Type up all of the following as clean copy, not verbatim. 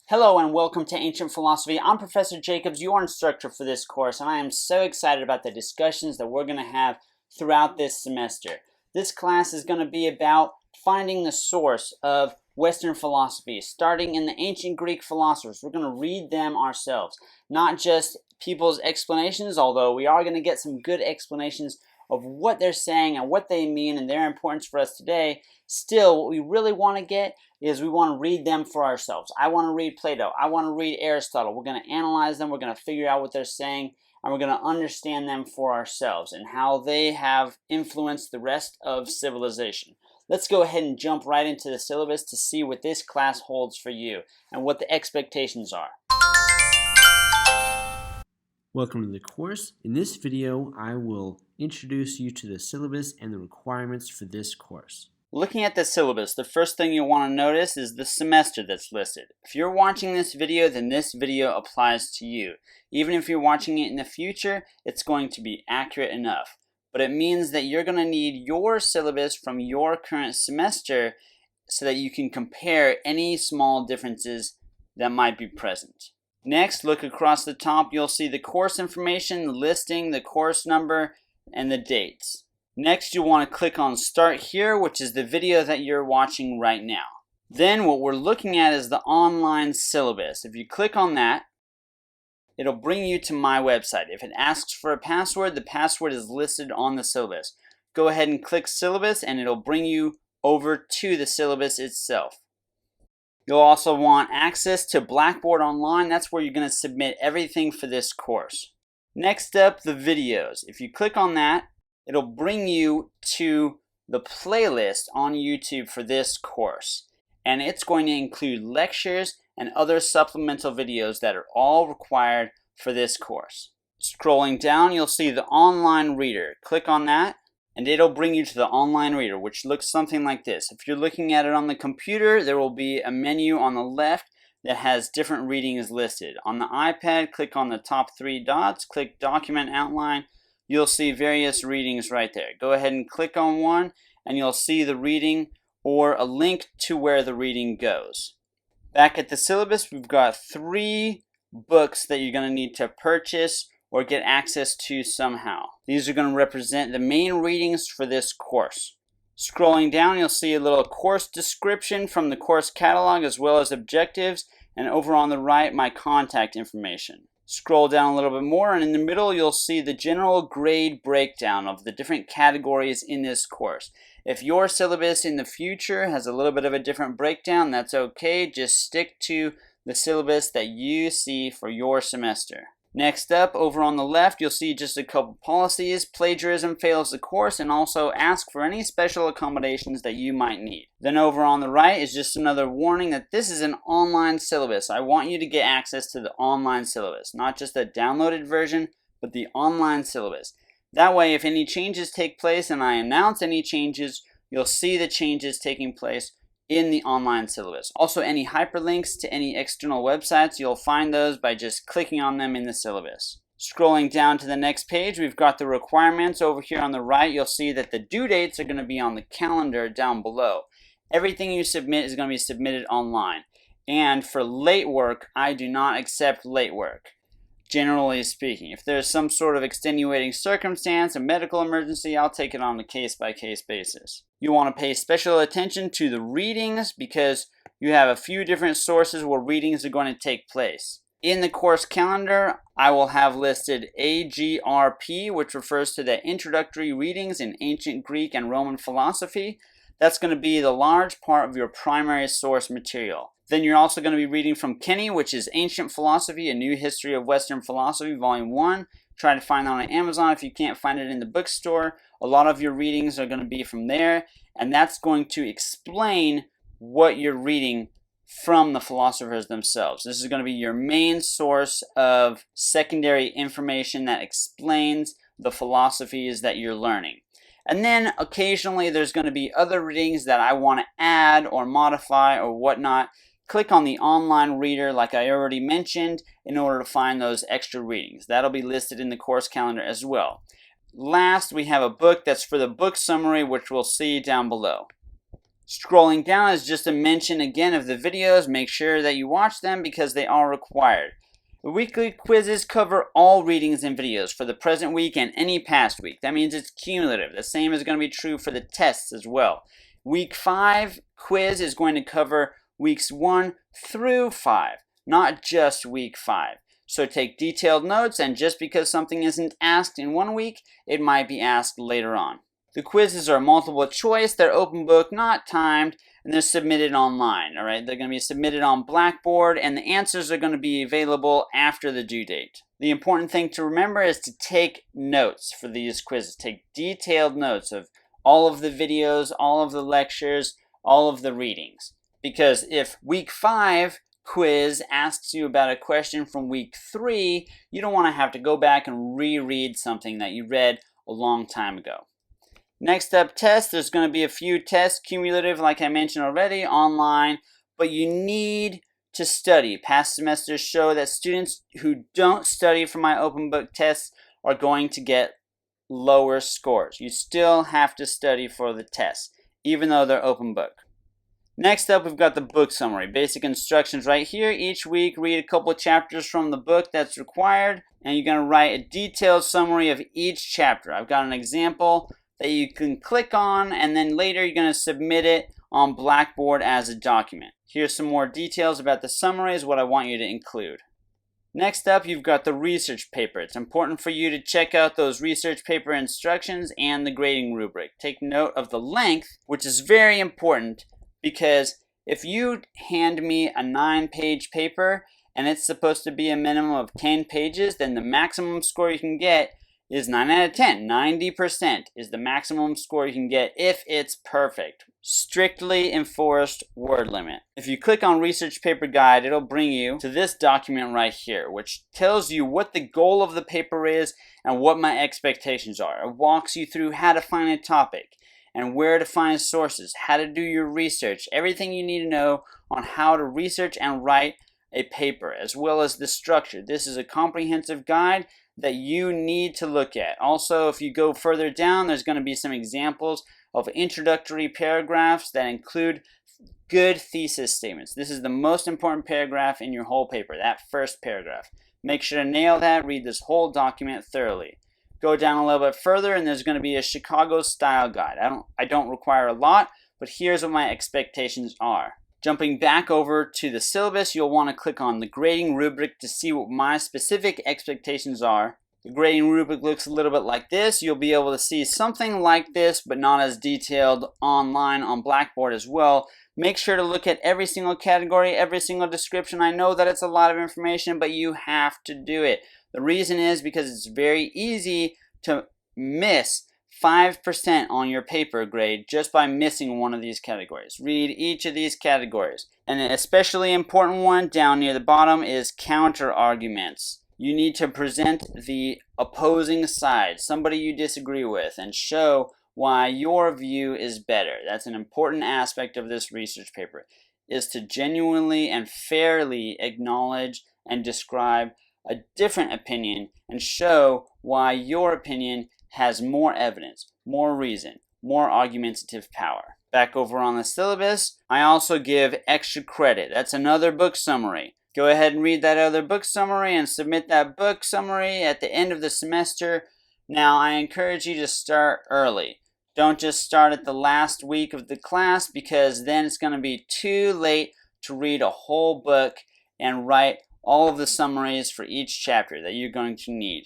Hello and welcome to Ancient Philosophy. I'm Professor Jacobs, your instructor for this course, and I am so excited about the discussions that we're going to have throughout this semester. This class is going to be about finding the source of Western philosophy, starting in the ancient Greek philosophers. We're going to read them ourselves, not just people's explanations, although we are going to get some good explanations of what they're saying and what they mean and their importance for us today. Still, what we really want to get is we want to read them for ourselves. I want to read Plato. I want to read Aristotle. We're going to analyze them. We're going to figure out what they're saying, and we're going to understand them for ourselves and how they have influenced the rest of civilization. Let's go ahead and jump right into the syllabus to see what this class holds for you and what the expectations are. Welcome to the course. In this video, I will introduce you to the syllabus and the requirements for this course. Looking at the syllabus, the first thing you'll want to notice is the semester that's listed. If you're watching this video, then this video applies to you. Even if you're watching it in the future, it's going to be accurate enough. But it means that you're going to need your syllabus from your current semester so that you can compare any small differences that might be present. Next, look across the top. You'll see the course information, the listing, the course number, and the dates. Next, you'll want to click on Start Here, which is the video that you're watching right now. Then what we're looking at is the online syllabus. If you click on that, it'll bring you to my website. If it asks for a password, the password is listed on the syllabus. Go ahead and click Syllabus, and it'll bring you over to the syllabus itself. You'll also want access to Blackboard Online. That's where you're going to submit everything for this course. Next up, the videos. If you click on that, it'll bring you to the playlist on YouTube for this course. And it's going to include lectures and other supplemental videos that are all required for this course. Scrolling down, you'll see the online reader. Click on that, and it'll bring you to the online reader, which looks something like this. If you're looking at it on the computer, there will be a menu on the left that has different readings listed. On the iPad, click on the top 3 dots, click Document Outline. You'll see various readings right there. Go ahead and click on one, and you'll see the reading or a link to where the reading goes. Back at the syllabus, we've got 3 books that you're going to need to purchase or get access to somehow. These are going to represent the main readings for this course. Scrolling down, you'll see a little course description from the course catalog as well as objectives, and over on the right, my contact information. Scroll down a little bit more, and in the middle, you'll see the general grade breakdown of the different categories in this course. If your syllabus in the future has a little bit of a different breakdown, that's okay. Just stick to the syllabus that you see for your semester. Next up, over on the left, you'll see just a couple policies. Plagiarism fails the course, and also ask for any special accommodations that you might need. Then over on the right is just another warning that this is an online syllabus. I want you to get access to the online syllabus, not just the downloaded version, but the online syllabus. That way, if any changes take place and I announce any changes, you'll see the changes taking place in the online syllabus. Also, any hyperlinks to any external websites, you'll find those by just clicking on them in the syllabus. Scrolling down to the next page, we've got the requirements. Over here on the right, you'll see that the due dates are going to be on the calendar down below. Everything you submit is going to be submitted online. And for late work, I do not accept late work. Generally speaking, if there's some sort of extenuating circumstance, a medical emergency, I'll take it on a case-by-case basis. You want to pay special attention to the readings because you have a few different sources where readings are going to take place. In the course calendar, I will have listed AGRP, which refers to the introductory readings in ancient Greek and Roman philosophy. That's going to be the large part of your primary source material. Then you're also going to be reading from Kenny, which is Ancient Philosophy, A New History of Western Philosophy, Volume 1. Try to find that on Amazon if you can't find it in the bookstore. A lot of your readings are going to be from there, and that's going to explain what you're reading from the philosophers themselves. This is going to be your main source of secondary information that explains the philosophies that you're learning. And then occasionally there's going to be other readings that I want to add or modify or whatnot. Click on the online reader like I already mentioned in order to find those extra readings. That'll be listed in the course calendar as well. last, we have a book that's for the book summary, which we'll see down below. Scrolling down is just a mention again of the videos. Make sure that you watch them because they are required. The weekly quizzes cover all readings and videos for the present week and any past week. That means it's cumulative. The same is going to be true for the tests as well. Week 5 quiz is going to cover weeks 1 through 5, not just week 5. So take detailed notes, and just because something isn't asked in one week, it might be asked later on. The quizzes are multiple choice, they're open book, not timed, and they're submitted online. All right, they're going to be submitted on Blackboard, and the answers are going to be available after the due date. The important thing to remember is to take notes for these quizzes. Take detailed notes of all of the videos, all of the lectures, all of the readings. Because if week 5 quiz asks you about a question from week 3, you don't want to have to go back and reread something that you read a long time ago. Next up, tests. There's going to be a few tests, cumulative, like I mentioned already, online, but you need to study. Past semesters show that students who don't study for my open book tests are going to get lower scores. You still have to study for the tests, even though they're open book. Next up, we've got the book summary. Basic instructions right here. Each week, read a couple chapters from the book that's required, and you're going to write a detailed summary of each chapter. I've got an example that you can click on, and then later you're going to submit it on Blackboard as a document. Here's some more details about the summary is what I want you to include. Next up, you've got the research paper. It's important for you to check out those research paper instructions and the grading rubric. Take note of the length, which is very important, because if you hand me a 9-page paper and it's supposed to be a minimum of 10 pages, then the maximum score you can get is 9 out of 10. 90% is the maximum score you can get if it's perfect. Strictly enforced word limit. If you click on Research Paper Guide, it'll bring you to this document right here, which tells you what the goal of the paper is and what my expectations are. It walks you through how to find a topic and where to find sources, how to do your research, everything you need to know on how to research and write a paper, as well as the structure. This is a comprehensive guide that you need to look at. Also, if you go further down, there's going to be some examples of introductory paragraphs that include good thesis statements. This is the most important paragraph in your whole paper, that first paragraph. Make sure to nail that, read this whole document thoroughly. Go down a little bit further, and there's going to be a Chicago style guide. I don't require a lot, but here's what my expectations are. Jumping back over to the syllabus, you'll want to click on the grading rubric to see what my specific expectations are. The grading rubric looks a little bit like this. You'll be able to see something like this, but not as detailed online on Blackboard as well. Make sure to look at every single category, every single description. I know that it's a lot of information, but you have to do it. The reason is because it's very easy to miss 5% on your paper grade just by missing one of these categories. Read each of these categories. And an especially important one down near the bottom is counter arguments. You need to present the opposing side, somebody you disagree with, and show why your view is better. That's an important aspect of this research paper, is to genuinely and fairly acknowledge and describe a different opinion and show why your opinion has more evidence, more reason, more argumentative power. Back over on the syllabus, I also give extra credit. That's another book summary. Go ahead and read that other book summary and submit that book summary at the end of the semester. Now, I encourage you to start early. Don't just start at the last week of the class, because then it's going to be too late to read a whole book and write all of the summaries for each chapter that you're going to need.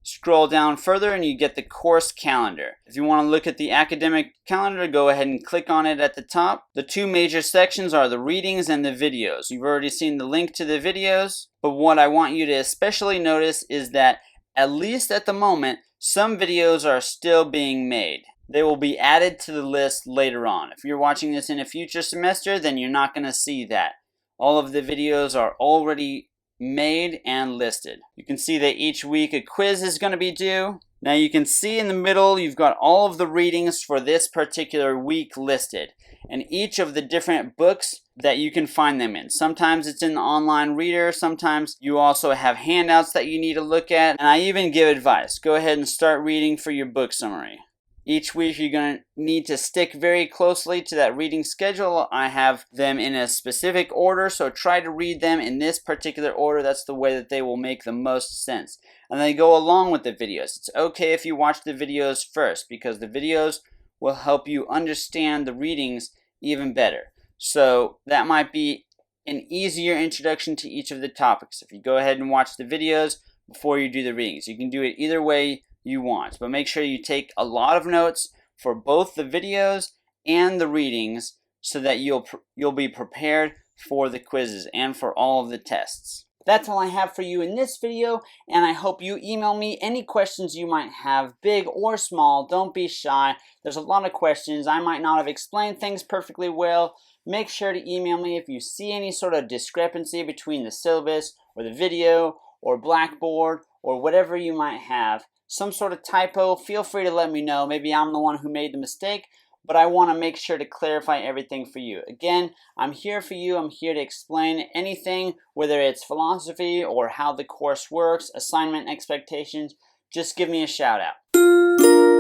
Scroll down further and you get the course calendar. If you want to look at the academic calendar, go ahead and click on it at the top. The two major sections are the readings and the videos. You've already seen the link to the videos, but what I want you to especially notice is that, at least at the moment, some videos are still being made. They will be added to the list later on. If you're watching this in a future semester, then you're not going to see that. All of the videos are already made and listed. You can see that each week a quiz is going to be due. Now you can see in the middle you've got all of the readings for this particular week listed, and each of the different books that you can find them in. Sometimes it's in the online reader, sometimes you also have handouts that you need to look at, and I even give advice. Go ahead and start reading for your book summary. Each week you're going to need to stick very closely to that reading schedule. I have them in a specific order, so try to read them in this particular order. That's the way that they will make the most sense. And they go along with the videos. It's okay if you watch the videos first, because the videos will help you understand the readings even better. So that might be an easier introduction to each of the topics. If you go ahead and watch the videos before you do the readings, you can do it either way you want, but make sure you take a lot of notes for both the videos and the readings so that you'll be prepared for the quizzes and for all of the tests. That's all I have for you in this video, and I hope you email me any questions you might have, big or small. Don't be shy. There's a lot of questions. I might not have explained things perfectly well. Make sure to email me if you see any sort of discrepancy between the syllabus or the video or Blackboard or whatever you might have. Some sort of typo, feel free to let me know. Maybe I'm the one who made the mistake, but I want to make sure to clarify everything for you. Again, I'm here for you. I'm here to explain anything, whether it's philosophy or how the course works, assignment expectations. Just give me a shout out.